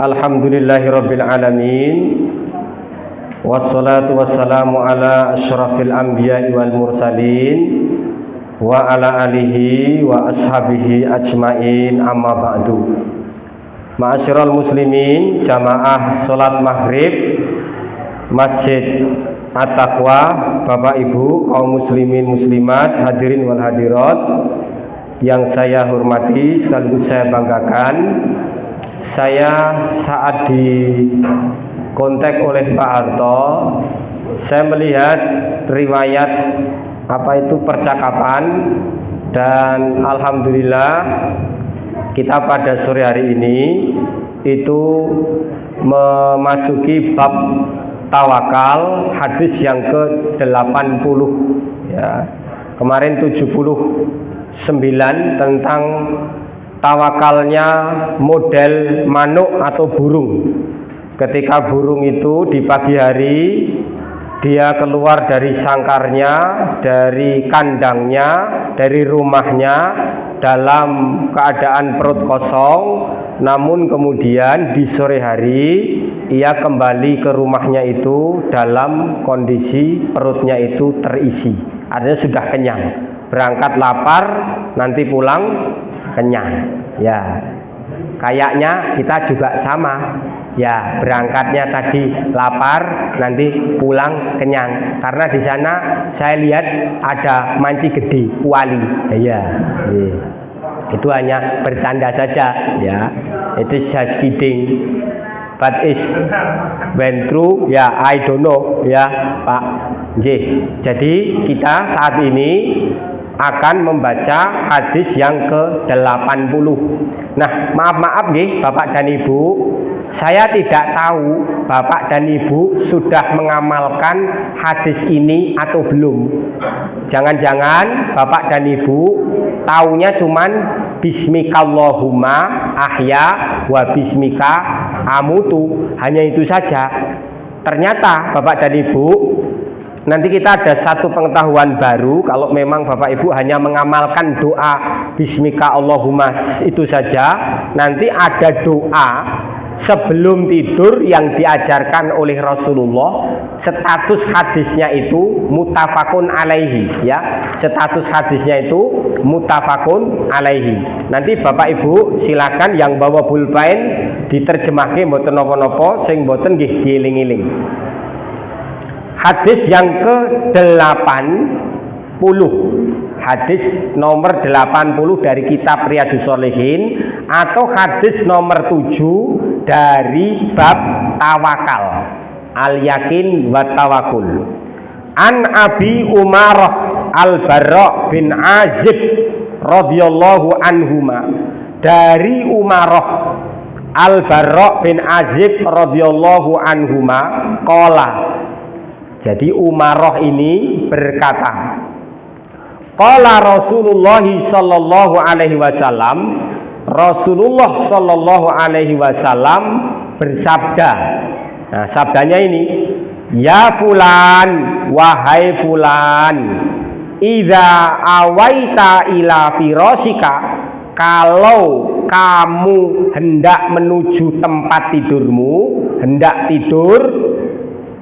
Alhamdulillahirabbil alamin. Wassalatu wassalamu ala asyrafil anbiya'i wal mursalin wa ala alihi wa ashabihi ajmain, amma ba'du. Ma'asyiral muslimin, jamaah salat maghrib Masjid At-Taqwa, Bapak Ibu kaum muslimin muslimat, hadirin wal hadirat yang saya hormati, sekaligus saya banggakan. Saya saat dikontak oleh Pak Harto, saya melihat riwayat percakapan, dan alhamdulillah kita pada sore hari ini itu memasuki bab tawakal, hadis yang ke-80 ya. Kemarin 79 tentang tawakalnya model manuk atau burung. Ketika burung itu di pagi hari dia keluar dari sangkarnya, dari kandangnya, dari rumahnya dalam keadaan perut kosong, namun kemudian di sore hari ia kembali ke rumahnya itu dalam kondisi perutnya itu terisi, artinya sudah kenyang. Berangkat lapar, nanti pulang kenyang. Ya, kayaknya kita juga sama. Ya, berangkatnya tadi lapar, nanti pulang kenyang. Karena di sana saya lihat ada manci gede, kuali. Ya, itu hanya bercanda saja. Ya, itu just kidding. But is went through. Ya, I don't know. Ya, Pak. Jadi kita saat ini akan membaca hadis yang ke-80. Nah, maaf nggih Bapak dan Ibu, saya tidak tahu Bapak dan Ibu sudah mengamalkan hadis ini atau belum. Jangan-jangan Bapak dan Ibu taunya cuman bismikallahumma ahya wa bismika amutu, hanya itu saja. Ternyata Bapak dan Ibu, nanti kita ada satu pengetahuan baru. Kalau memang Bapak Ibu hanya mengamalkan doa bismika Allahumma itu saja, nanti ada doa sebelum tidur yang diajarkan oleh Rasulullah. Status hadisnya itu muttafaqun alaihi, ya. Status hadisnya itu muttafaqun alaihi. Nanti Bapak Ibu silakan yang bawa pulpen diterjemahke mboten napa-napa, sing mboten nggih dieling-eling. Hadis yang ke-80, hadis nomor 80 dari kitab Riyadhus Shalihin, atau hadis nomor 7 dari bab tawakal, al-yakin wa tawakul. An Abi Umarah Al-Barra bin Azib radhiyallahu anhuma, dari Umarah Al-Barra bin Azib radhiyallahu anhuma qala. Jadi Umarah ini berkata, qala Rasulullah sallallahu alaihi wasallam, Rasulullah sallallahu alaihi wasallam bersabda. Nah, sabdanya ini, ya fulan, wahai fulan, idza awaita ila firasika, kalau kamu hendak menuju tempat tidurmu, hendak tidur,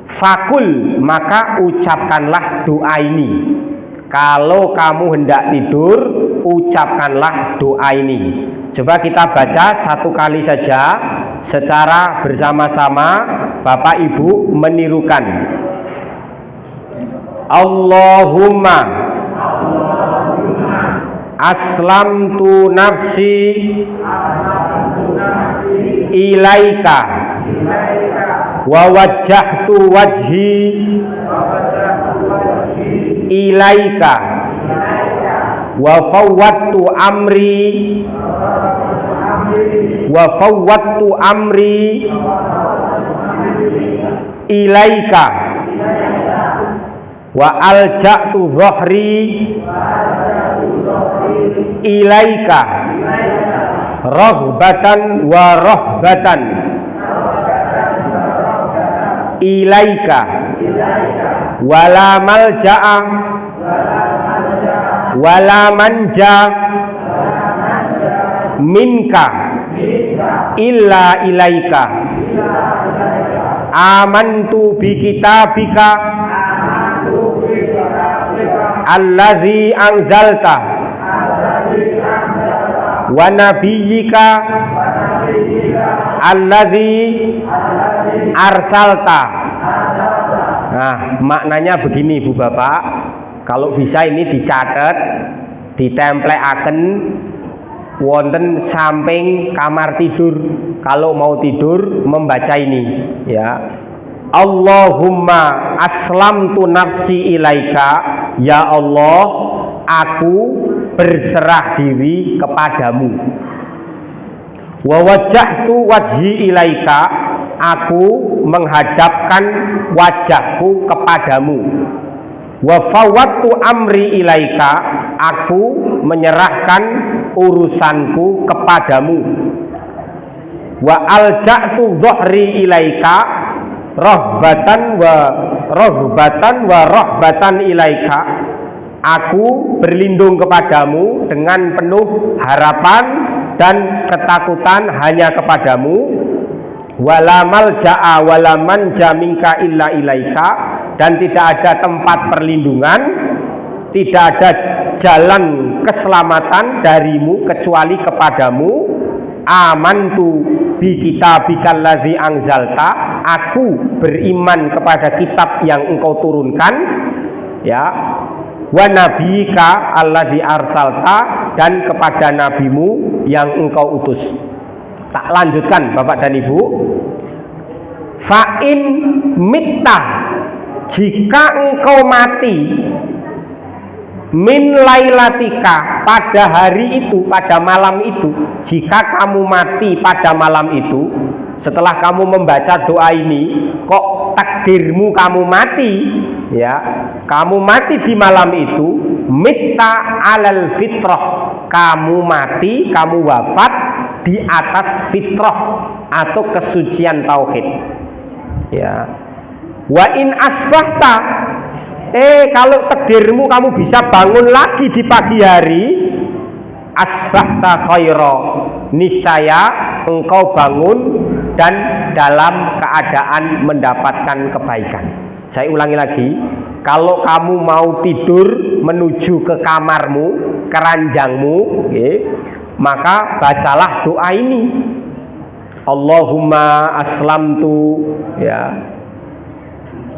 fakul, maka ucapkanlah doa ini. Kalau kamu hendak tidur, ucapkanlah doa ini. Coba kita baca satu kali saja secara bersama-sama. Bapak Ibu menirukan. Allahumma aslamtu nafsi ilaika wa wajjahtu wajhi ilaika wa fawwadtu amri ilaika wa alja'tu dhahri ilaika raghbatan wa rahbatan ilaika wala malja'a wala manja minka illa ilaika amantu bi kitabika allazi anzalta wa nabiyyika allazi arsalta. Nah, maknanya begini Bu Bapak, kalau bisa ini dicatat, ditemplekaken wonten samping kamar tidur. Kalau mau tidur membaca ini ya. Allahumma aslamtu nafsi ilaika, ya Allah, aku berserah diri kepadamu. Wa wajjahtu wajhi ilaika, aku menghadapkan wajahku kepadamu. Wa fawwadtu amri ilaika, aku menyerahkan urusanku kepadamu. Wa alja'tu dhahri ilaika rahbatan wa rahbatan ilaika, aku berlindung kepadamu dengan penuh harapan dan ketakutan hanya kepadamu. Wala malja'a wala manja minka illa ilaika, dan tidak ada tempat perlindungan, tidak ada jalan keselamatan darimu kecuali kepadamu. Amantu bi kitabikal ladzi anzalta, aku beriman kepada kitab yang engkau turunkan ya. Wa nabiyika alladzi arsalta, dan kepada nabimu yang engkau utus. Tak lanjutkan Bapak dan Ibu. Fa'in mitta, jika engkau mati, min lailatika, pada hari itu, pada malam itu, jika kamu mati pada malam itu, setelah kamu membaca doa ini, kok takdirmu kamu mati ya, kamu mati di malam itu, mitta alal fitrah, kamu mati, kamu wafat di atas fitrah atau kesucian tauhid ya. Wa in asbahta, kalau takdirmu kamu bisa bangun lagi di pagi hari, asbahta khaira, niscaya engkau bangun dan dalam keadaan mendapatkan kebaikan. Saya ulangi lagi, kalau kamu mau tidur menuju ke kamarmu, keranjangmu, maka bacalah doa ini. Allahumma aslamtu ya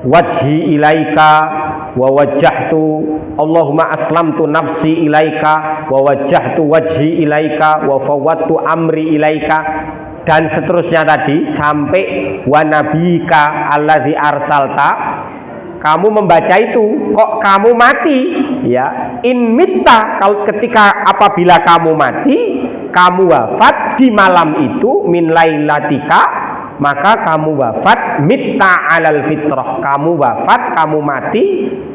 wajhi ilaika wa wajjahtu, Allahumma aslamtu nafsi ilaika wa wajjahtu wajhi ilaika wa fawwadtu amri ilaika, dan seterusnya tadi sampai wa nabiyika allazi arsalta. Kamu membaca itu, kok kamu mati ya, in mitta, kalau ketika apabila kamu mati, kamu wafat di malam itu, min lailatika, maka kamu wafat mitta alal fitrah, kamu wafat, kamu mati,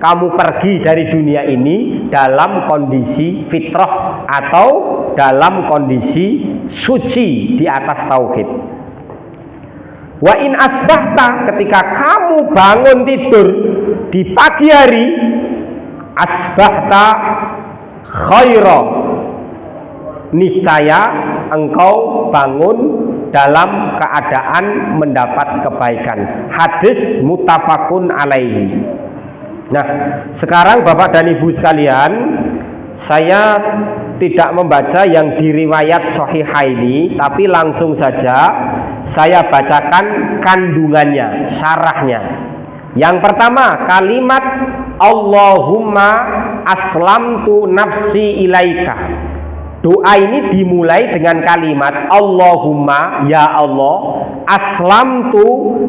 kamu pergi dari dunia ini dalam kondisi fitrah atau dalam kondisi suci di atas tauhid. Wa in asbahta, ketika kamu bangun tidur di pagi hari, asbahta khaira, niscaya engkau bangun dalam keadaan mendapat kebaikan. Hadis muttafaqun alaihi. Nah, sekarang Bapak dan Ibu sekalian, saya tidak membaca yang diriwayat Shahihaini, tapi langsung saja saya bacakan kandungannya, syarahnya. Yang pertama, kalimat Allahumma aslamtu nafsi ilaika. Doa ini dimulai dengan kalimat Allahumma, ya Allah, aslamtu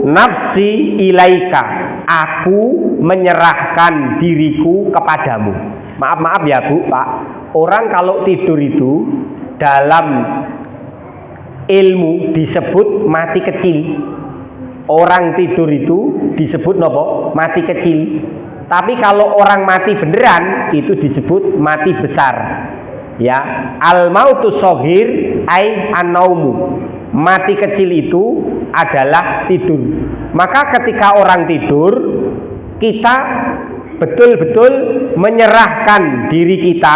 nafsi ilaika, aku menyerahkan diriku kepadamu. Maaf ya Bu, Pak, orang kalau tidur itu dalam ilmu disebut mati kecil. Orang tidur itu disebut nopo? Mati kecil. Tapi kalau orang mati beneran itu disebut mati besar. Ya, al mautu shaghir ai an-naumu. Mati kecil itu adalah tidur. Maka ketika orang tidur, kita betul-betul menyerahkan diri kita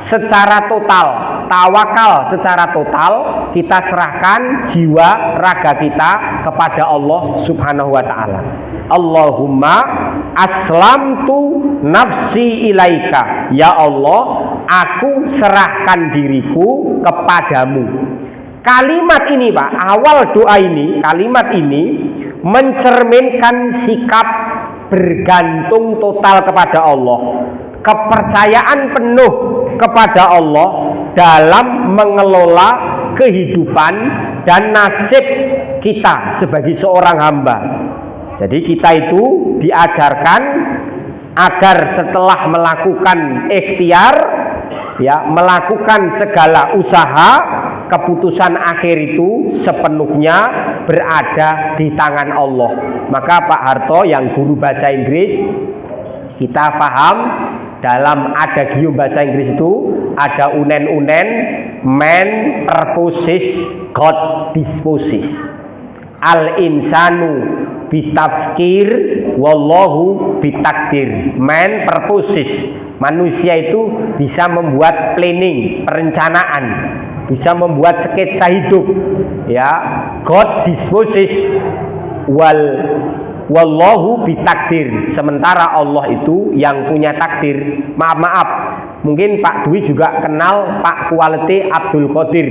secara total tawakal secara total, kita serahkan jiwa raga kita kepada Allah Subhanahu wa taala. Allahumma aslamtu nafsi ilaika. Ya Allah, aku serahkan diriku kepadamu. Kalimat ini Pak, awal doa ini, kalimat ini mencerminkan sikap bergantung total kepada Allah, kepercayaan penuh kepada Allah dalam mengelola kehidupan dan nasib kita sebagai seorang hamba. Jadi kita itu diajarkan agar setelah melakukan ikhtiar, ya, melakukan segala usaha, keputusan akhir itu sepenuhnya berada di tangan Allah. Maka Pak Harto yang guru bahasa Inggris, kita paham dalam adagium bahasa Inggris itu ada unen-unen, man purposes, God disposes. Al insanu bitafkir, wallahu bitakdir. Man purposes, manusia itu bisa membuat planning, perencanaan, bisa membuat sketsa hidup, ya. God disposes, wallahu bitakdir. Sementara Allah itu yang punya takdir. Maaf, mungkin Pak Dwi juga kenal Pak Kualiti Abdul Qadir.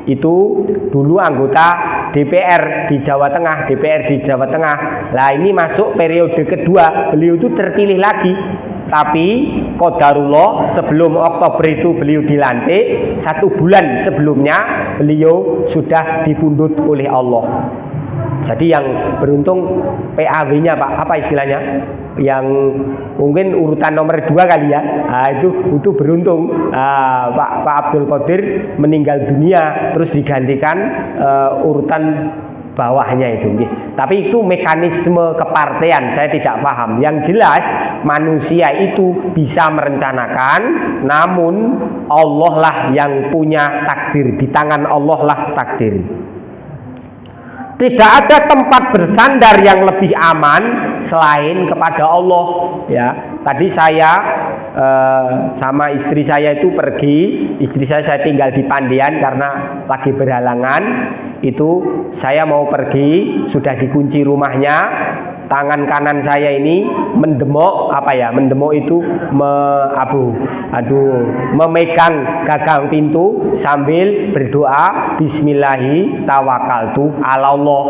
Itu dulu anggota DPR di Jawa Tengah, DPR di Jawa Tengah. Lah ini masuk periode kedua, beliau itu terpilih lagi. Tapi qadarullah, sebelum Oktober itu beliau dilantik, 1 bulan sebelumnya beliau sudah dipundhut oleh Allah. Jadi yang beruntung PAW-nya Pak, apa istilahnya? Yang mungkin urutan nomor 2 kali ya. Itu beruntung. Pak Abdul Qadir meninggal dunia, terus digantikan urutan bawahnya itu. Tapi itu mekanisme kepartean, saya tidak paham. Yang jelas manusia itu bisa merencanakan, namun Allah lah yang punya takdir. Di tangan Allah lah takdir. Tidak ada tempat bersandar yang lebih aman selain kepada Allah. Ya, tadi saya sama istri saya itu pergi. Istri saya tinggal di Pandian karena lagi berhalangan. Itu saya mau pergi, sudah dikunci rumahnya. Tangan kanan saya ini mendemok, mendemok itu memegang gagang pintu sambil berdoa, bismillahi tawakkaltu ala Allah.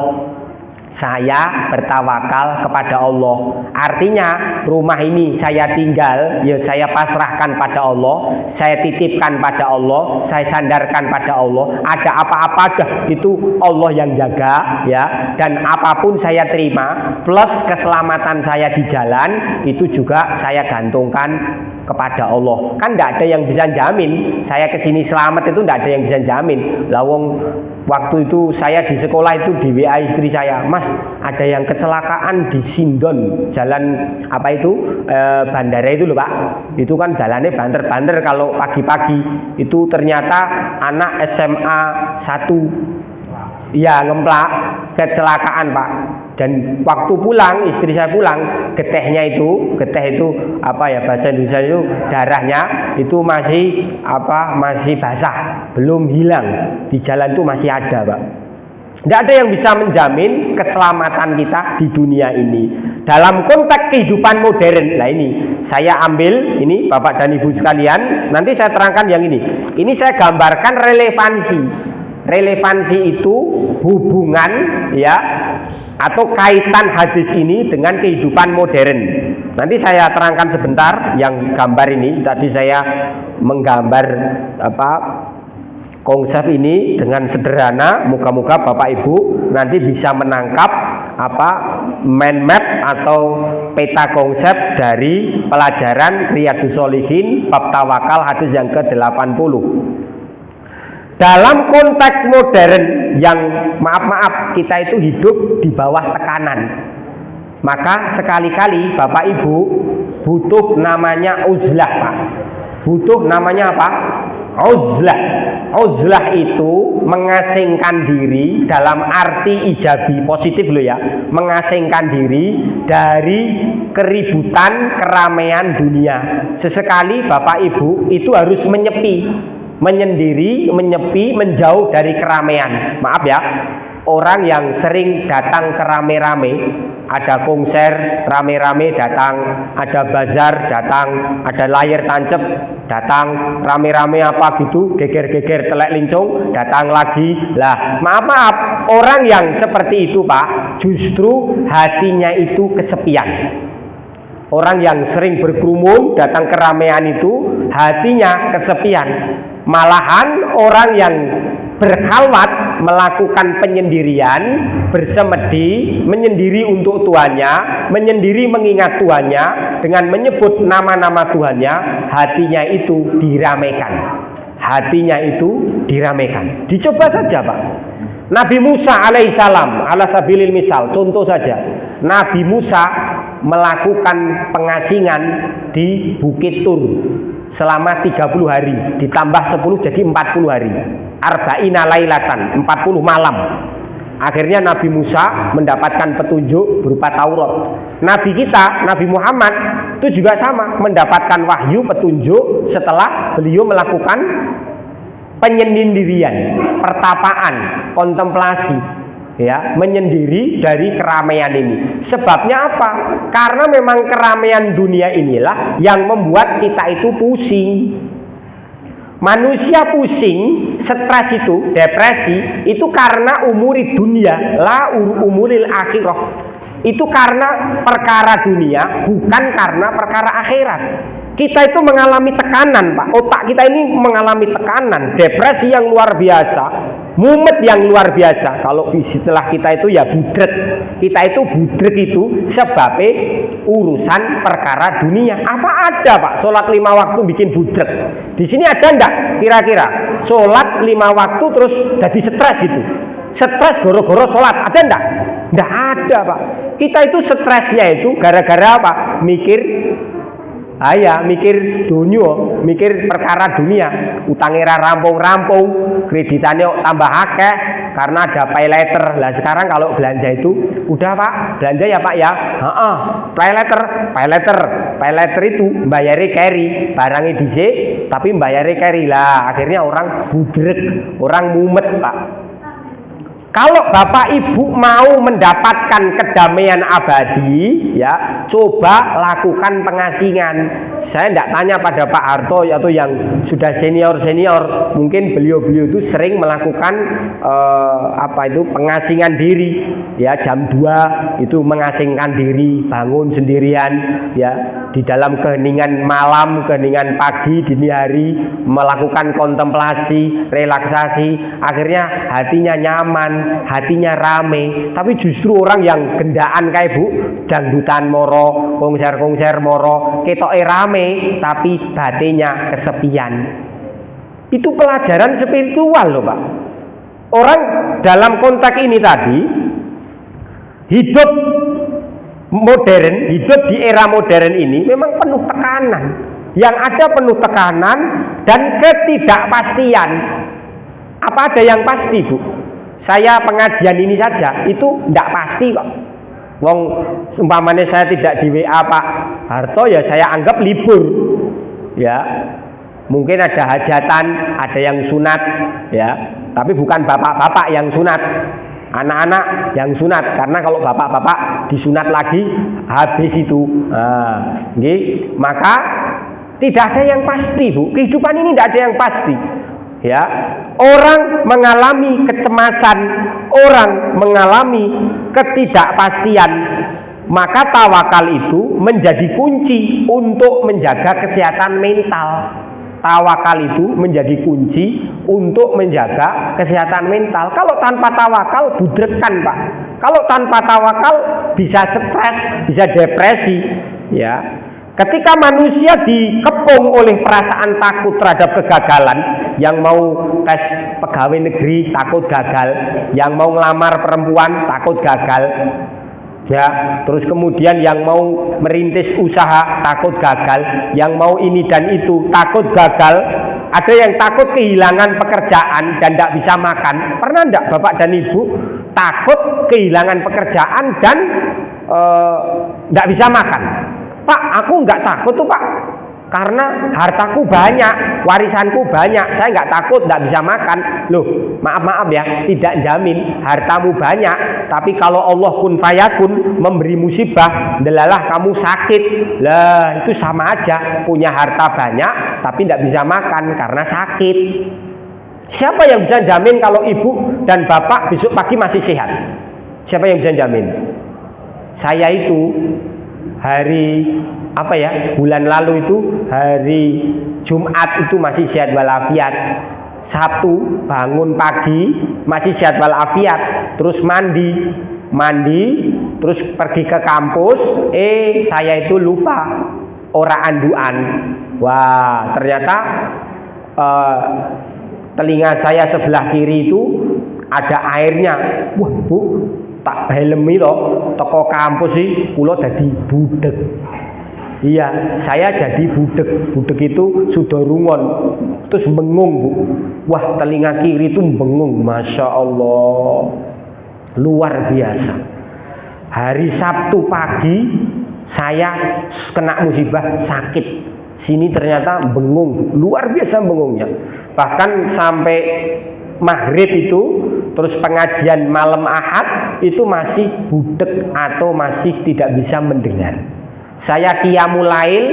Saya bertawakal kepada Allah. Artinya rumah ini saya tinggal, ya saya pasrahkan pada Allah, saya titipkan pada Allah, saya sandarkan pada Allah. Ada apa-apa dah itu Allah yang jaga, ya. Dan apapun saya terima, plus keselamatan saya di jalan itu juga saya gantungkan kepada Allah. Kan tidak ada yang bisa jamin saya kesini selamat, itu tidak ada yang bisa jamin. Lawong waktu itu saya di sekolah itu di WA istri saya, Mas ada yang kecelakaan di Sindon, jalan bandara itu loh Pak. Itu kan jalannya banter-banter kalau pagi-pagi. Itu ternyata anak SMA 1 ya ngemplak, kecelakaan Pak. Dan waktu pulang, istri saya pulang, geteh itu bahasa Indonesia itu darahnya itu masih basah, belum hilang, di jalan itu masih ada Pak. Tidak ada yang bisa menjamin keselamatan kita di dunia ini. Dalam konteks kehidupan modern, nah ini saya ambil ini Bapak dan Ibu sekalian, nanti saya terangkan yang ini. Ini saya gambarkan relevansi. Relevansi itu hubungan, ya, atau kaitan hadis ini dengan kehidupan modern. Nanti saya terangkan sebentar yang gambar ini. Tadi saya menggambar konsep ini dengan sederhana. Moga-moga Bapak Ibu nanti bisa menangkap mind map atau peta konsep dari pelajaran Riyadhus Shalihin bab tawakal hadis yang ke-80. Dalam konteks modern yang maaf kita itu hidup di bawah tekanan, maka sekali-kali Bapak Ibu butuh namanya uzlah Pak. Butuh namanya apa? Uzlah. Uzlah itu mengasingkan diri dalam arti ijabi, positif loh ya. Mengasingkan diri dari keributan keramaian dunia. Sesekali Bapak Ibu itu harus menyepi. menyendiri, menyepi, menjauh dari keramaian. Maaf ya, orang yang sering datang ke rame-rame, ada konser rame-rame datang, ada bazar datang, ada layar tancap datang, rame-rame apa gitu, geger-geger telek lincung datang lagi. Lah, maaf, orang yang seperti itu Pak, justru hatinya itu kesepian. Orang yang sering berkerumun datang ke keramaian itu hatinya kesepian. Malahan orang yang berkhalwat melakukan penyendirian, bersemedi, menyendiri untuk Tuhannya, menyendiri mengingat Tuhannya, dengan menyebut nama-nama Tuhannya, hatinya itu diramaikan. Hatinya itu diramaikan. Dicoba saja Pak. Nabi Musa alaihissalam, ala sabilil misal, contoh saja. Nabi Musa melakukan pengasingan di Bukit Tur selama 30 hari, ditambah 10 jadi 40 hari. Arba'ina lailatan, 40 malam. Akhirnya Nabi Musa mendapatkan petunjuk berupa Taurat. Nabi kita, Nabi Muhammad itu juga sama, mendapatkan wahyu petunjuk setelah beliau melakukan penyendirian, pertapaan, kontemplasi, ya, menyendiri dari keramaian ini. Sebabnya apa? Karena memang keramaian dunia inilah yang membuat kita itu pusing. Manusia pusing, stres itu, depresi, itu karena umuri dunia, la umuril akhirah. Itu karena perkara dunia, bukan karena perkara akhirat. Kita itu mengalami tekanan Pak, otak kita ini mengalami tekanan, depresi yang luar biasa, mumet yang luar biasa. Kalau istilah kita itu ya budrek. Kita itu budrek itu sebabnya urusan perkara dunia. Apa ada Pak sholat 5 waktu bikin budrek? Di sini ada enggak kira-kira sholat 5 waktu terus jadi stres gitu? Stres goro-goro sholat, ada enggak? Enggak ada Pak. Kita itu stresnya itu gara-gara apa? Mikir dunia, mikir perkara dunia, utangnya rampung-rampung, kreditannya tambah akeh karena ada pay later. Lah sekarang kalau belanja itu udah Pak, belanja ya Pak ya. Pay later itu bayari carry, barangnya dhisik tapi bayari carry. Lah akhirnya orang budrek, orang mumet Pak. Kalau Bapak Ibu mau mendapatkan kedamaian abadi, ya, coba lakukan pengasingan. Saya tidak tanya pada Pak Harto atau yang sudah senior, mungkin beliau-beliau itu sering melakukan pengasingan diri, ya, jam 2 itu mengasingkan diri, bangun sendirian, ya, di dalam keheningan malam, keheningan pagi, dini hari, melakukan kontemplasi, relaksasi, akhirnya hatinya nyaman, hatinya rame. Tapi justru orang yang gendaan kayak Bu, dangdutan moro, konser moro, ketoke rame tapi batinnya kesepian. Itu pelajaran spiritual loh Pak. Orang dalam konteks ini tadi hidup modern, hidup di era modern ini memang penuh tekanan. Yang ada penuh tekanan dan ketidakpastian. Apa ada yang pasti Bu? Saya pengajian ini saja itu tidak pasti kok. Wong umpamanya saya tidak di WA Pak Harto, ya saya anggap libur. Ya. Mungkin ada hajatan, ada yang sunat, ya. Tapi bukan bapak-bapak yang sunat. Anak-anak yang sunat, karena kalau bapak-bapak disunat lagi habis itu. Maka tidak ada yang pasti Bu. Kehidupan ini tidak ada yang pasti. Ya, orang mengalami kecemasan, orang mengalami ketidakpastian, maka tawakal itu menjadi kunci untuk menjaga kesehatan mental. Tawakal itu menjadi kunci untuk menjaga kesehatan mental. Kalau tanpa tawakal budrekan Pak. Kalau tanpa tawakal bisa stres, bisa depresi, ya. Ketika manusia dikepung oleh perasaan takut terhadap kegagalan, yang mau tes pegawai negeri takut gagal, yang mau ngelamar perempuan takut gagal, ya, terus kemudian yang mau merintis usaha takut gagal, yang mau ini dan itu takut gagal, ada yang takut kehilangan pekerjaan dan tidak bisa makan. Pernah tidak Bapak dan Ibu takut kehilangan pekerjaan dan tidak bisa makan? Pak, aku nggak takut tuh Pak. Karena hartaku banyak, warisanku banyak, saya nggak takut nggak bisa makan. Loh, maaf ya, tidak jamin hartamu banyak, tapi kalau Allah kun fayakun memberi musibah, delalah kamu sakit, lah itu sama aja, punya harta banyak tapi nggak bisa makan karena sakit. Siapa yang bisa jamin kalau ibu dan bapak besok pagi masih sehat? Siapa yang bisa jamin? Saya itu bulan lalu itu hari Jumat itu masih sehat walafiat. Sabtu bangun pagi masih sehat walafiat, terus mandi terus pergi ke kampus, saya itu lupa ora anduan. Wah, ternyata telinga saya sebelah kiri itu ada airnya. Wah, Bu, tak helmi loh, toko kampus sih kula dadi budek. Iya, saya jadi budek. Budek itu sudah rungon, terus bengung, Bu. Wah, telinga kiri itu bengung, Masya Allah, luar biasa. Hari Sabtu pagi saya kena musibah sakit, sini ternyata bengung, luar biasa bengungnya. Bahkan sampai maghrib itu, terus pengajian malam Ahad itu masih budek atau masih tidak bisa mendengar. Saya qiyamul lail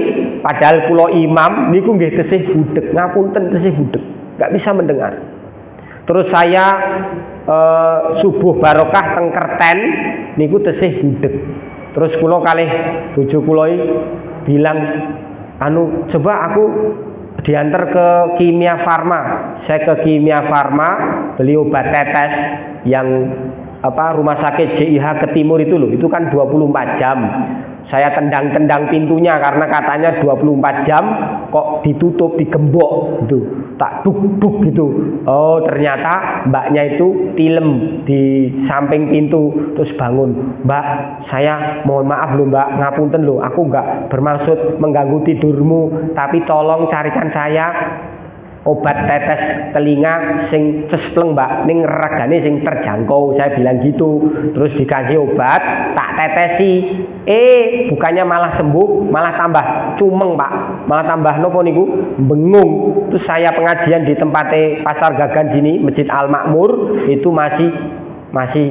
padahal kula imam niku nggih tesih budek, ngapunten tesih budek, nggak bisa mendengar. Terus saya subuh barokah teng Kerten niku tesih budek. Terus kula kalih bojo kula bilang, coba aku diantar ke Kimia Farma. Saya ke Kimia Farma beli obat tetes yang rumah sakit JIH ke timur itu loh, itu kan 24 jam. Saya tendang-tendang pintunya karena katanya 24 jam kok ditutup, digembok gitu. Tak duk-duk gitu. Oh, ternyata mbaknya itu tilem di samping pintu, terus bangun. Mbak, saya mohon maaf loh Mbak, ngapunten loh, aku nggak bermaksud mengganggu tidurmu, tapi tolong carikan saya obat tetes telinga sing cespleng Mbak, ning regane sing terjangkau. Saya bilang gitu. Terus dikasih obat, tak tetesi. Bukannya malah sembuh, malah tambah cumeng Pak. Malah tambah nopo niku, bengung. Terus saya pengajian di tempatnya Pasar Gagan sini, Masjid Al Makmur, itu masih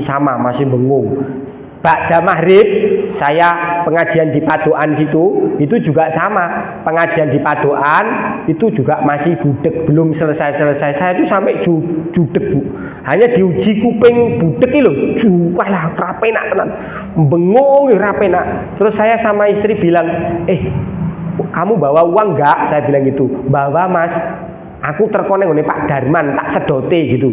sama, masih bengung. Ba'da maghrib saya pengajian di Padoan situ, itu juga sama. Pengajian di Padoan itu juga masih budek, belum selesai-selesai. Saya itu sampai judek Bu. Hanya diuji kuping budek iki lho. Walah rapenak tenan. Bengung rapenak. Terus saya sama istri bilang, kamu bawa uang enggak? Saya bilang gitu. Bawa Mas. Aku terkonek oleh Pak Darman, tak sedote gitu.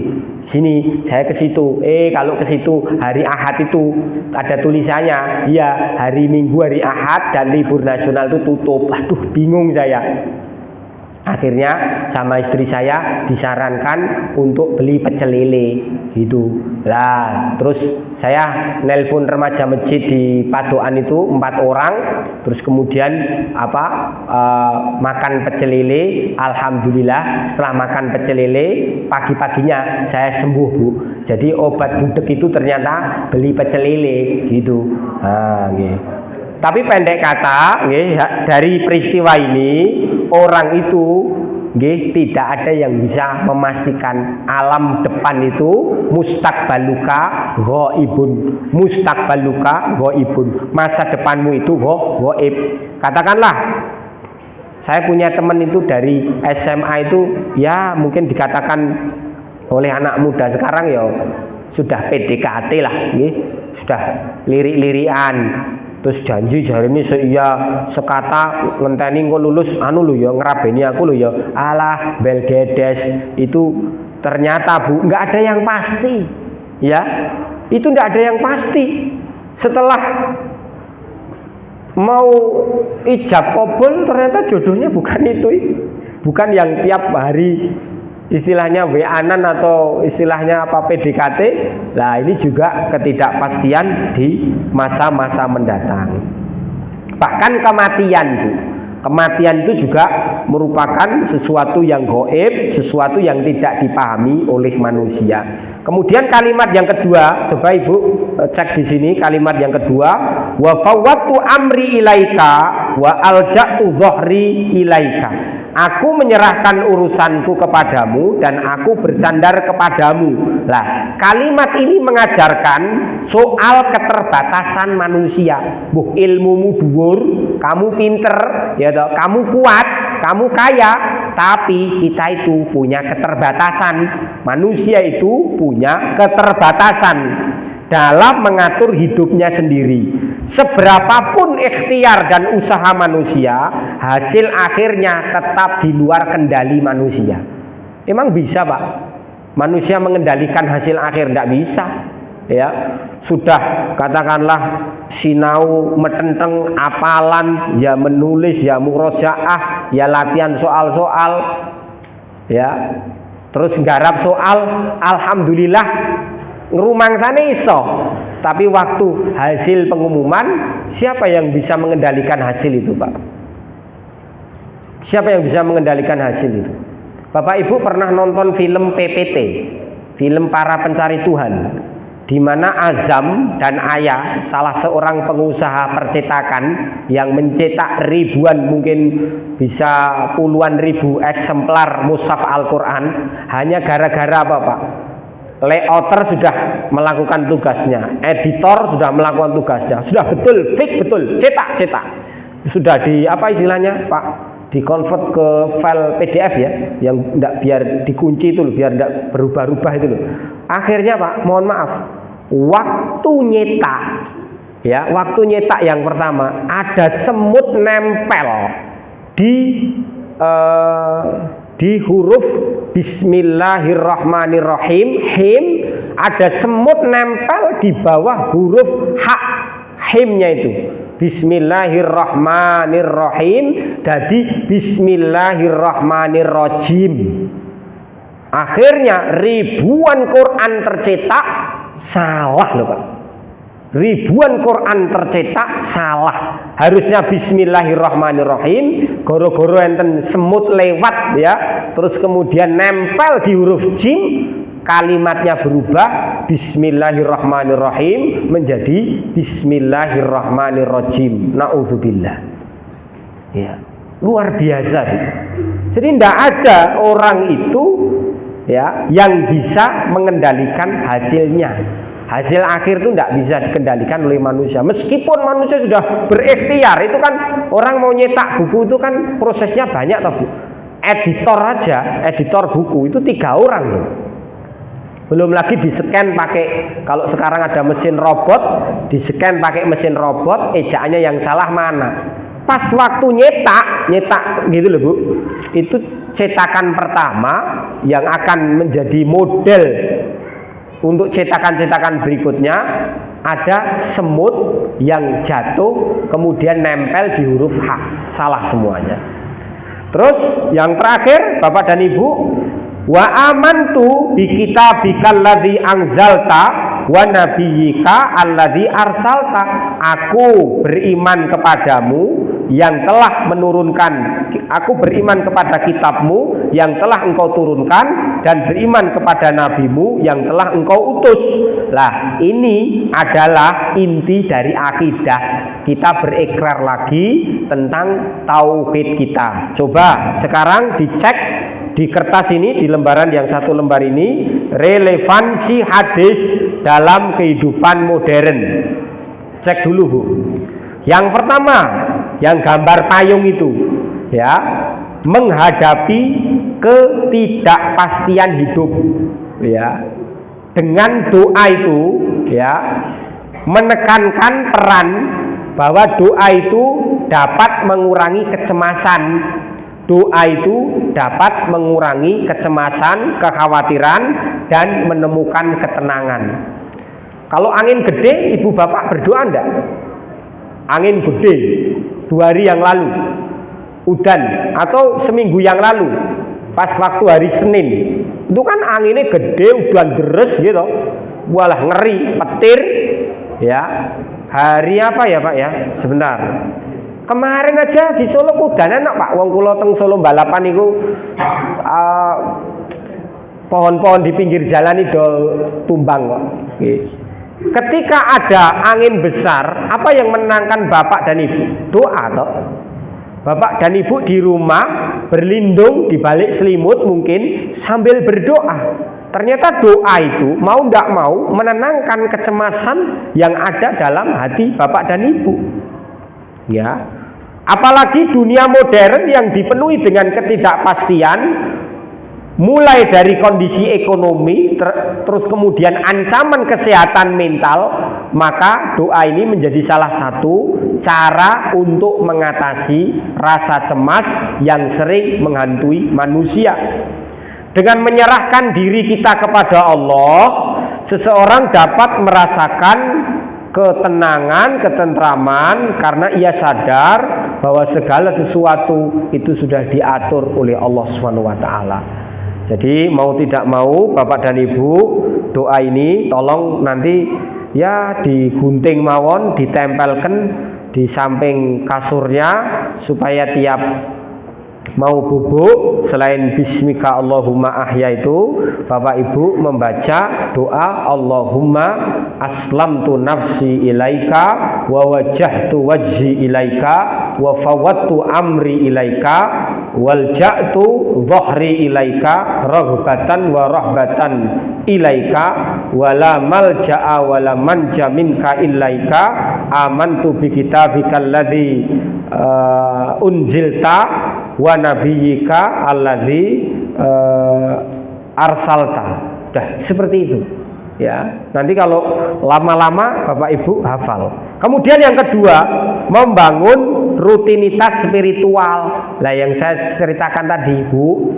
Sini, saya ke situ. Kalau ke situ hari Ahad itu ada tulisannya, iya hari Minggu, hari Ahad dan libur nasional itu tutup. Aduh, bingung saya. Akhirnya sama istri saya disarankan untuk beli pecel lele gitu. Lah, terus saya nelpon remaja masjid di Padoan itu 4 orang, terus kemudian makan pecel lele. Alhamdulillah setelah makan pecel lele pagi-paginya saya sembuh Bu. Jadi obat budek itu ternyata beli pecel lele gitu. Gitu. Tapi pendek kata, dari peristiwa ini orang itu tidak ada yang bisa memastikan alam depan itu mustaqbaluka ghaibun. Mustaqbaluka ghaibun. Masa depanmu itu ghaib. Katakanlah saya punya teman itu dari SMA itu, ya mungkin dikatakan oleh anak muda sekarang ya sudah PDKT lah, sudah lirik-lirikan. Terus janji jari ini sekata ngenteni engko lulus ngerabeni aku lho ya. Alah belgedes, itu ternyata Bu nggak ada yang pasti. Ya, itu nggak ada yang pasti. Setelah mau ijab kabul ternyata jodohnya bukan itu. Bukan yang tiap hari istilahnya WA-an atau istilahnya PDKT. Nah, ini juga ketidakpastian di masa-masa mendatang. Bahkan kematian Bu. Kematian itu juga merupakan sesuatu yang gaib, sesuatu yang tidak dipahami oleh manusia. Kemudian kalimat yang kedua, coba Ibu cek di sini kalimat yang kedua, wa fawwatu amri ilaika, wa alja'tu dhahri ilaika. Aku menyerahkan urusanku kepadamu dan aku bersandar kepadamu. Lah, kalimat ini mengajarkan soal keterbatasan manusia. Buh, ilmumu dhuwur, kamu pinter, ya toh, kamu kuat, kamu kaya, tapi kita itu punya keterbatasan. Manusia itu punya keterbatasan dalam mengatur hidupnya sendiri. Seberapapun ikhtiar dan usaha manusia, hasil akhirnya tetap di luar kendali manusia. Emang bisa, Pak? Manusia mengendalikan hasil akhir? Tidak bisa. Ya, sudah katakanlah sinau metenteng apalan, ya menulis, ya murojaah, ya latihan soal-soal, ya terus nggarap soal, alhamdulillah ngerumangsane iso. Tapi waktu hasil pengumuman, siapa yang bisa mengendalikan hasil itu, Pak? Siapa yang bisa mengendalikan hasil itu? Bapak Ibu pernah nonton film PPT, film Para Pencari Tuhan, di mana Azam dan Ayah, salah seorang pengusaha percetakan yang mencetak ribuan, mungkin bisa puluhan ribu eksemplar mushaf Al-Quran, hanya gara-gara apa, Pak? Layouter sudah melakukan tugasnya, editor sudah melakukan tugasnya, sudah betul, fix betul, cetak, sudah di apa istilahnya, Pak, di convert ke file PDF ya, yang tidak biar dikunci itu loh, biar tidak berubah-ubah itu loh. Akhirnya, Pak, mohon maaf, waktu nyetak, ya, waktu nyetak yang pertama ada semut nempel di huruf Bismillahirrahmanirrahim, him, ada semut nempel di bawah huruf ha, himnya itu Bismillahirrahmanirrahim, jadi Bismillahirrahmanirrahim. Akhirnya ribuan Quran tercetak salah loh, Pak. Ribuan Quran tercetak salah. Harusnya Bismillahirrahmanirrahim, goro-goro enten semut lewat ya, terus kemudian nempel di huruf jim, kalimatnya berubah Bismillahirrahmanirrahim menjadi Bismillahirrahmanirrahim. Na'udzubillah. Ya, luar biasa. Jadi tidak ada orang itu ya yang bisa mengendalikan hasilnya. Hasil akhir itu tidak bisa dikendalikan oleh manusia. Meskipun manusia sudah berikhtiar, itu kan orang mau nyetak buku itu kan prosesnya banyak toh, Bu. Editor aja, editor buku itu 3 orang loh. Belum lagi di-scan pakai, kalau sekarang ada mesin robot, di-scan pakai mesin robot, ejaannya yang salah mana. Pas waktu nyetak gitu loh, Bu. Itu cetakan pertama yang akan menjadi model untuk cetakan-cetakan berikutnya, ada semut yang jatuh kemudian nempel di huruf H, salah semuanya. Terus yang terakhir, Bapak dan Ibu, wa amantu bi kitabikal ladzi anzalta wa nabiyyika alladzi arsalta. Aku beriman kepadamu yang telah menurunkan, aku beriman kepada kitabmu yang telah engkau turunkan, dan beriman kepada nabimu yang telah engkau utus. Lah, ini adalah inti dari akidah. Kita berikrar lagi tentang tauhid kita. Coba sekarang dicek di kertas ini, di lembaran yang satu lembar ini, relevansi hadis dalam kehidupan modern. Cek dulu, Bu. Yang pertama, yang gambar payung itu, ya, menghadapi ketidakpastian hidup, ya, dengan doa itu, ya, menekankan peran bahwa doa itu dapat mengurangi kecemasan. Doa itu dapat mengurangi kecemasan, kekhawatiran, dan menemukan ketenangan. Kalau angin gede, ibu bapak berdoa enggak? Angin gede 2 hari yang lalu, udan, atau seminggu yang lalu, pas waktu hari Senin, itu kan anginnya gede, udan deres gitu, walah ngeri, petir, ya. Hari apa ya, Pak ya? Sebentar. Kemarin aja di Solo udan enak, Pak. Wong kula teng Solo balapan itu pohon-pohon di pinggir jalan itu tumbang kok. Ketika ada angin besar, apa yang menenangkan bapak dan ibu? Doa toh. Bapak dan ibu di rumah berlindung di balik selimut mungkin sambil berdoa. Ternyata doa itu mau tidak mau menenangkan kecemasan yang ada dalam hati bapak dan ibu. Ya, apalagi dunia modern yang dipenuhi dengan ketidakpastian, mulai dari kondisi ekonomi, terus kemudian ancaman kesehatan mental, maka doa ini menjadi salah satu cara untuk mengatasi rasa cemas yang sering menghantui manusia. Dengan menyerahkan diri kita kepada Allah, seseorang dapat merasakan ketenangan, ketentraman karena ia sadar bahwa segala sesuatu itu sudah diatur oleh Allah SWT. Jadi mau tidak mau Bapak dan Ibu, doa ini tolong nanti ya digunting mawon, ditempelkan di samping kasurnya supaya tiap mau bubuk selain bismika Allahumma ahya itu Bapak Ibu membaca doa Allahumma aslamtu nafsi ilaika wa wajjahtu wajhi ilaika wa fawattu amri ilaika wal ja'tu dhahri ilaika raghbatan wa rahbatan ilaika wala malja'a wala manja minka ilaika amantu bi kitabikal ladzi unzilta wa nabiyyika alladzi arsalta. Dah seperti itu. Ya, nanti kalau lama-lama Bapak Ibu hafal. Kemudian yang kedua, membangun rutinitas spiritual. Lah yang saya ceritakan tadi, Bu,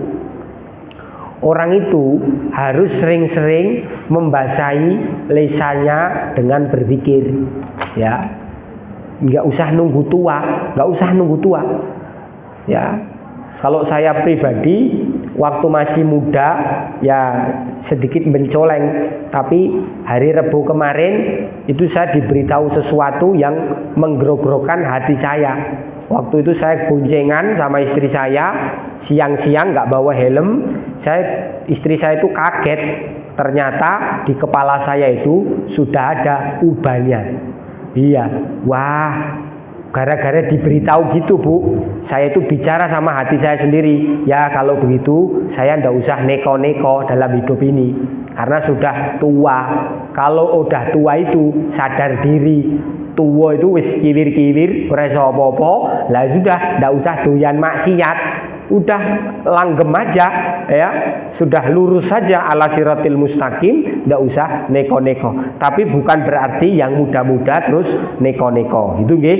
orang itu harus sering-sering membasahi lisannya dengan berzikir. Ya, nggak usah nunggu tua, ya. Kalau saya pribadi waktu masih muda ya sedikit mencoleng, tapi hari Rabu kemarin itu saya diberitahu sesuatu yang menggerogrokan hati saya. Waktu itu saya boncengan sama istri saya, siang-siang nggak bawa helm. Istri saya itu kaget, ternyata di kepala saya itu sudah ada ubannya. Iya, wah, gara-gara diberitahu gitu, Bu, saya itu bicara sama hati saya sendiri. Ya kalau begitu saya ndak usah neko-neko dalam hidup ini, karena sudah tua. Kalau udah tua itu sadar diri. Tua itu wis kiwir-kiwir, ora iso apa-apa. Lah sudah ndak usah doyan maksiat. Udah langgem aja, ya, sudah lurus saja ala siratil mustaqim, ndak usah neko-neko. Tapi bukan berarti yang muda-muda terus neko-neko, gitu nggih.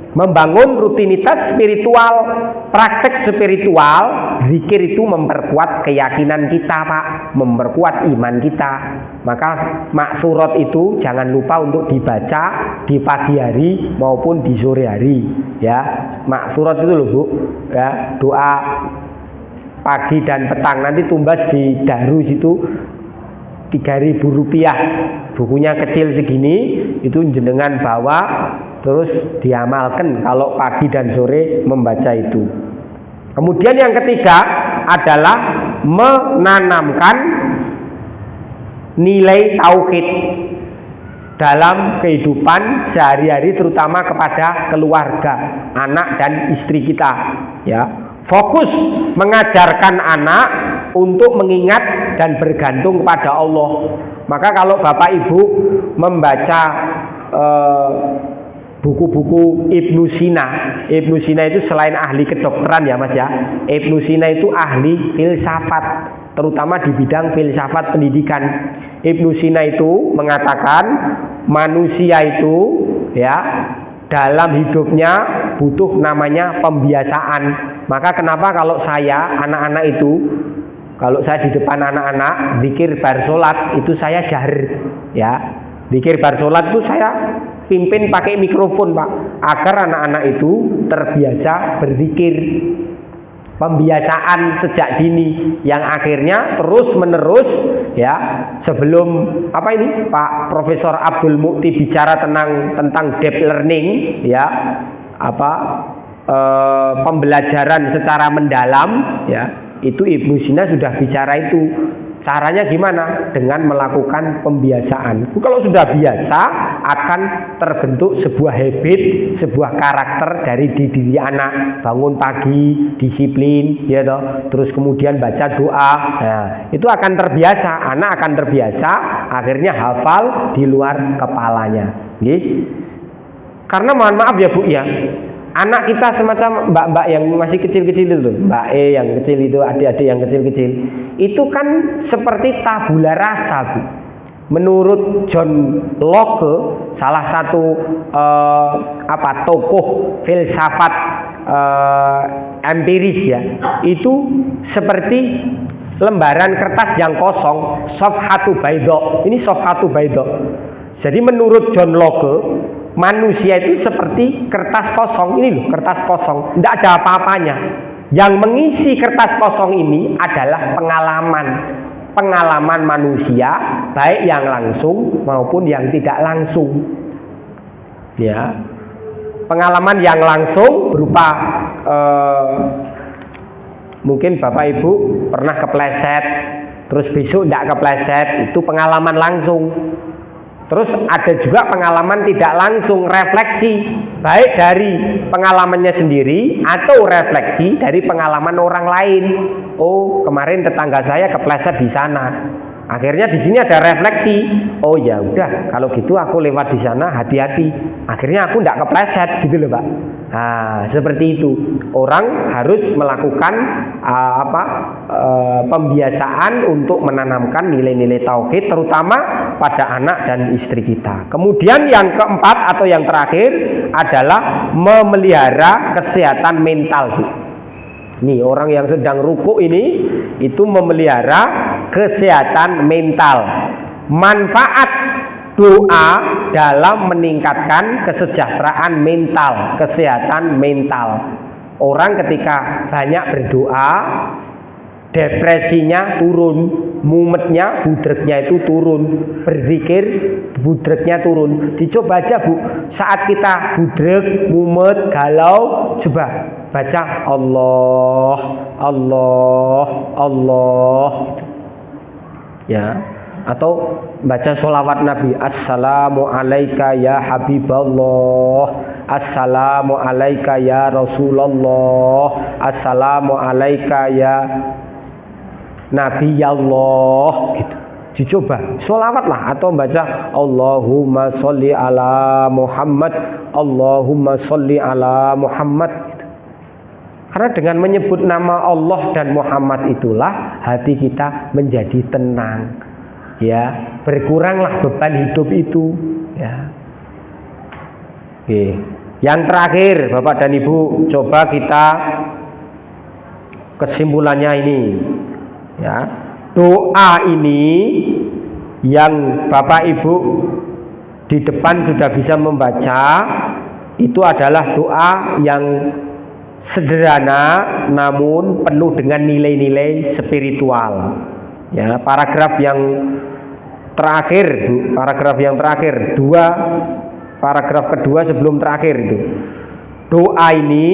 Membangun rutinitas spiritual, praktek spiritual, zikir itu memperkuat keyakinan kita, Pak, memperkuat iman kita. Maka maksurat itu jangan lupa untuk dibaca di pagi hari maupun di sore hari, ya. Maksurat itu loh, Bu, ya, doa pagi dan petang. Nanti tumbas di Darus itu Rp3.000, bukunya kecil segini, itu jenengan bawa terus diamalkan kalau pagi dan sore membaca itu. Kemudian yang ketiga adalah menanamkan nilai tauhid dalam kehidupan sehari-hari, terutama kepada keluarga, anak dan istri kita, ya. Fokus mengajarkan anak untuk mengingat dan bergantung kepada Allah. Maka kalau Bapak Ibu membaca buku-buku Ibnu Sina itu selain ahli kedokteran ya Mas ya, Ibnu Sina itu ahli filsafat, terutama di bidang filsafat pendidikan. Ibnu Sina itu mengatakan manusia itu ya dalam hidupnya butuh namanya pembiasaan. Maka kenapa kalau saya anak-anak itu, kalau saya di depan anak-anak zikir bar sholat itu saya jahar, ya. Zikir bar sholat itu saya pimpin pakai mikrofon, Pak, agar anak-anak itu terbiasa berzikir. Pembiasaan sejak dini yang akhirnya terus menerus, ya. Sebelum apa ini Pak Profesor Abdul Mukti bicara tentang deep learning, ya, pembelajaran secara mendalam, ya, itu Ibnu Sina sudah bicara itu. Caranya gimana? Dengan melakukan pembiasaan. Kalau sudah biasa akan terbentuk sebuah habit, sebuah karakter dari diri anak. Bangun pagi, disiplin, ya toh. Terus kemudian baca doa. Nah, itu akan terbiasa. Anak akan terbiasa, akhirnya hafal di luar kepalanya. Karena mohon maaf ya Bu ya, anak kita semacam mbak-mbak yang masih kecil-kecil itu, mbak E yang kecil itu, adik-adik yang kecil-kecil, itu kan seperti tabula rasa Bu. Menurut John Locke, salah satu tokoh filsafat empiris ya, itu seperti lembaran kertas yang kosong, safhatu baydha. Ini safhatu baydha. Jadi menurut John Locke, manusia itu seperti kertas kosong. Ini loh, kertas kosong, tidak ada apa-apanya. Yang mengisi kertas kosong ini adalah pengalaman manusia, baik yang langsung maupun yang tidak langsung. Ya, pengalaman yang langsung berupa mungkin Bapak Ibu pernah kepleset, terus besok tidak kepleset, itu pengalaman langsung. Terus ada juga pengalaman tidak langsung, refleksi, baik dari pengalamannya sendiri atau refleksi dari pengalaman orang lain. Oh, kemarin tetangga saya kepleset di sana. Akhirnya di sini ada refleksi. Oh ya udah, kalau gitu aku lewat di sana hati-hati. Akhirnya aku tidak kepleset gitu loh Pak. Nah, seperti itu. Orang harus melakukan pembiasaan untuk menanamkan nilai-nilai tauhid, terutama pada anak dan istri kita. Kemudian yang keempat atau yang terakhir adalah memelihara kesehatan mental. Nih, orang yang sedang ruku ini itu memelihara kesehatan mental. Manfaat doa dalam meningkatkan kesejahteraan mental, kesehatan mental. Orang ketika banyak berdoa, depresinya turun, mumetnya, budreknya itu turun, berzikir, budreknya turun. Dicoba aja Bu, saat kita budrek, mumet, galau, coba baca Allah, Allah, Allah, ya. Atau baca sholawat Nabi, Assalamu alaika ya Habiballah, Assalamu alaika ya Rasulullah, Assalamu alaika ya Nabi Allah, gitu. Dicoba sholawat lah, atau baca Allahumma sholli ala Muhammad, Allahumma sholli ala Muhammad, gitu. Karena dengan menyebut nama Allah dan Muhammad itulah hati kita menjadi tenang, ya, berkuranglah beban hidup itu, ya. Oke. Yang terakhir Bapak dan Ibu, coba kita kesimpulannya ini, ya. Doa ini yang Bapak Ibu di depan sudah bisa membaca, itu adalah doa yang sederhana namun penuh dengan nilai-nilai spiritual. Ya, paragraf yang terakhir, paragraf kedua sebelum terakhir itu. Doa ini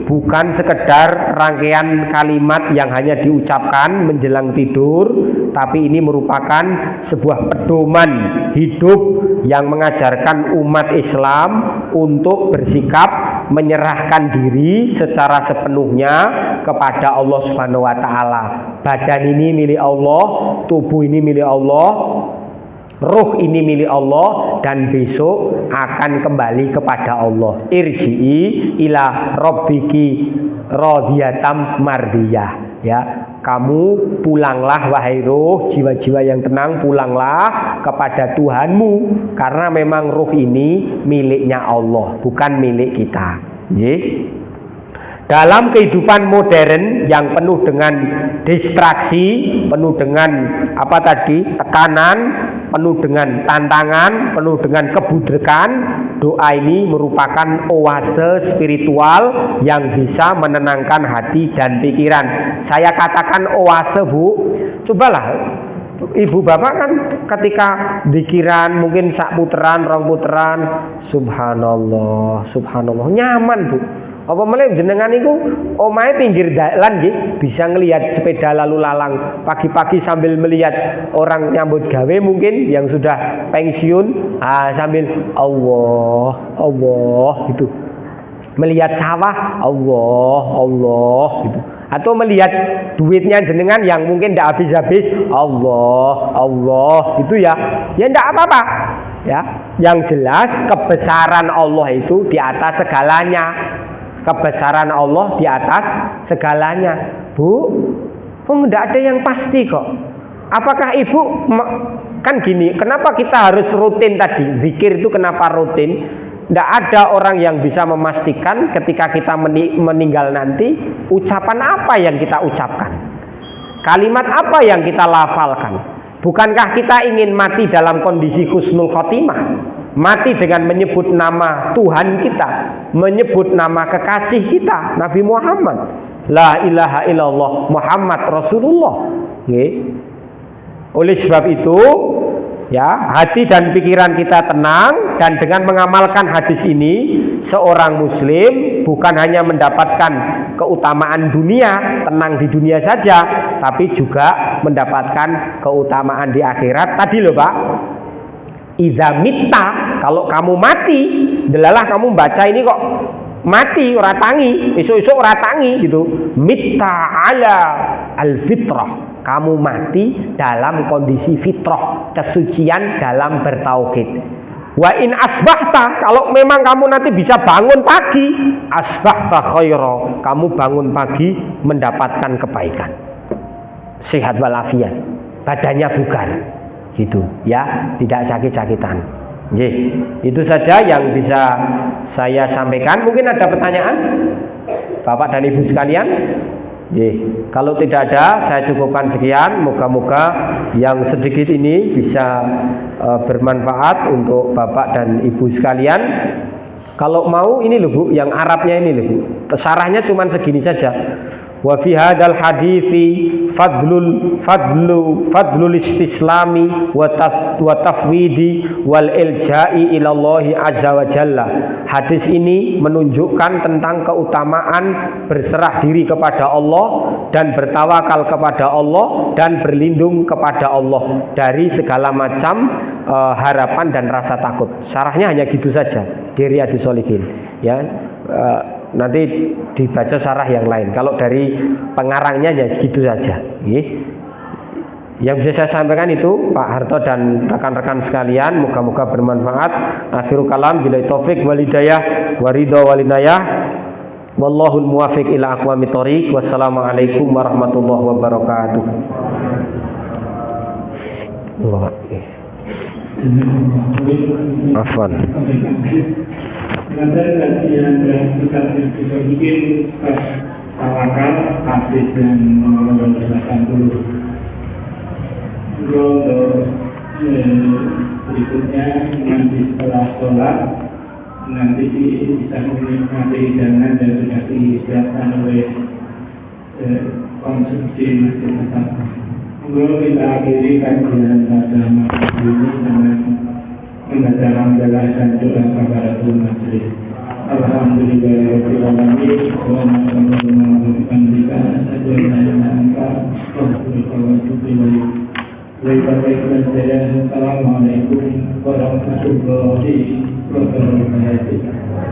bukan sekedar rangkaian kalimat yang hanya diucapkan menjelang tidur, tapi ini merupakan sebuah pedoman hidup yang mengajarkan umat Islam untuk bersikap menyerahkan diri secara sepenuhnya kepada Allah Subhanahu wa taala. Badan ini milik Allah, tubuh ini milik Allah, ruh ini milik Allah, dan besok akan kembali kepada Allah. Irji'i ila rabbiki radhiyatam mardiyah. Ya, kamu pulanglah wahai ruh, jiwa-jiwa yang tenang, pulanglah kepada Tuhanmu, karena memang ruh ini miliknya Allah, bukan milik kita. Dalam kehidupan modern yang penuh dengan distraksi, penuh dengan tekanan, penuh dengan tantangan, penuh dengan kebudrekan, doa ini merupakan oase spiritual yang bisa menenangkan hati dan pikiran. Saya katakan oase Bu, cobalah ibu bapak kan ketika dikiran mungkin sak puteran, rong puteran, subhanallah, subhanallah, nyaman Bu. Apa meneh jenengan iku omahe pinggir dalan nggih, bisa ngelihat sepeda lalu lalang pagi-pagi sambil melihat orang nyambut gawe mungkin yang sudah pensiun, sambil Allah gitu. Melihat sawah Allah gitu. Atau melihat duitnya jenengan yang mungkin tidak habis-habis Allah gitu ya tidak apa-apa ya. Yang jelas kebesaran Allah itu di atas segalanya. Kebesaran Allah di atas segalanya. Bu, tidak ada yang pasti kok. Apakah ibu kan gini, kenapa kita harus rutin tadi zikir itu, kenapa rutin? Tidak ada orang yang bisa memastikan ketika kita meninggal nanti ucapan apa yang kita ucapkan, kalimat apa yang kita lafalkan. Bukankah kita ingin mati dalam kondisi husnul khotimah, mati dengan menyebut nama Tuhan kita, menyebut nama kekasih kita Nabi Muhammad, la ilaha illallah Muhammad Rasulullah. Oleh sebab itu ya, hati dan pikiran kita tenang, dan dengan mengamalkan hadis ini seorang muslim bukan hanya mendapatkan keutamaan dunia, tenang di dunia saja, tapi juga mendapatkan keutamaan di akhirat. Tadi loh Pak, idza mitta, kalau kamu mati, delalah kamu baca ini kok mati ora tangi, esuk-esuk ora tangi gitu. Mitta ala al-fitrah, kamu mati dalam kondisi fitrah, kesucian dalam bertauhid. Wa in asbahta, kalau memang kamu nanti bisa bangun pagi, asbahta khaira, kamu bangun pagi mendapatkan kebaikan, sehat walafiat, badannya bugar gitu ya, tidak sakit-sakitan. Itu saja yang bisa saya sampaikan. Mungkin ada pertanyaan Bapak dan Ibu sekalian? Kalau tidak ada, saya cukupkan sekian. Moga-moga yang sedikit ini bisa bermanfaat untuk Bapak dan Ibu sekalian. Kalau mau ini loh Bu, yang Arabnya ini loh Bu, sarahnya cuma segini saja. Wa fi hadzal hadithi fadlul istislami wa tafwidi wal ilja'i ilallahi azza wa jalla. Hadis ini menunjukkan tentang keutamaan berserah diri kepada Allah dan bertawakal kepada Allah dan berlindung kepada Allah dari segala macam harapan dan rasa takut. Syarahnya hanya gitu saja di Riyadhus Shalihin ya. Nanti dibaca syarah yang lain. Kalau dari pengarangnya ya segitu saja. Yang bisa saya sampaikan itu Pak Harto dan rekan-rekan sekalian, moga-moga bermanfaat. Akhirul kalam, billahi taufik wal hidayah wa ridha wal inayah. Wallahul muwaffiq ila aqwamit thoriq. Wassalamualaikum warahmatullahi wabarakatuh. Afwan. Dengan kajian dan kita bisa bikin tawakal hadis yang nomor 80. Untuk berikutnya nanti setelah sholat nanti bisa menikmati hidangan yang sudah disiapkan oleh konsumsi masjid tetap. Sebelum kita akhiri kajian pada malam ini dengan membaca hamdalah dan doa kafaratul majelis. Alhamdulillahirabbil alamin. Subhanakallahumma wa bihamdika asyhadu an la ilaha illa anta astaghfiruka wa atubu ilaik. Assalamualaikum warahmatullahi wabarakatuh.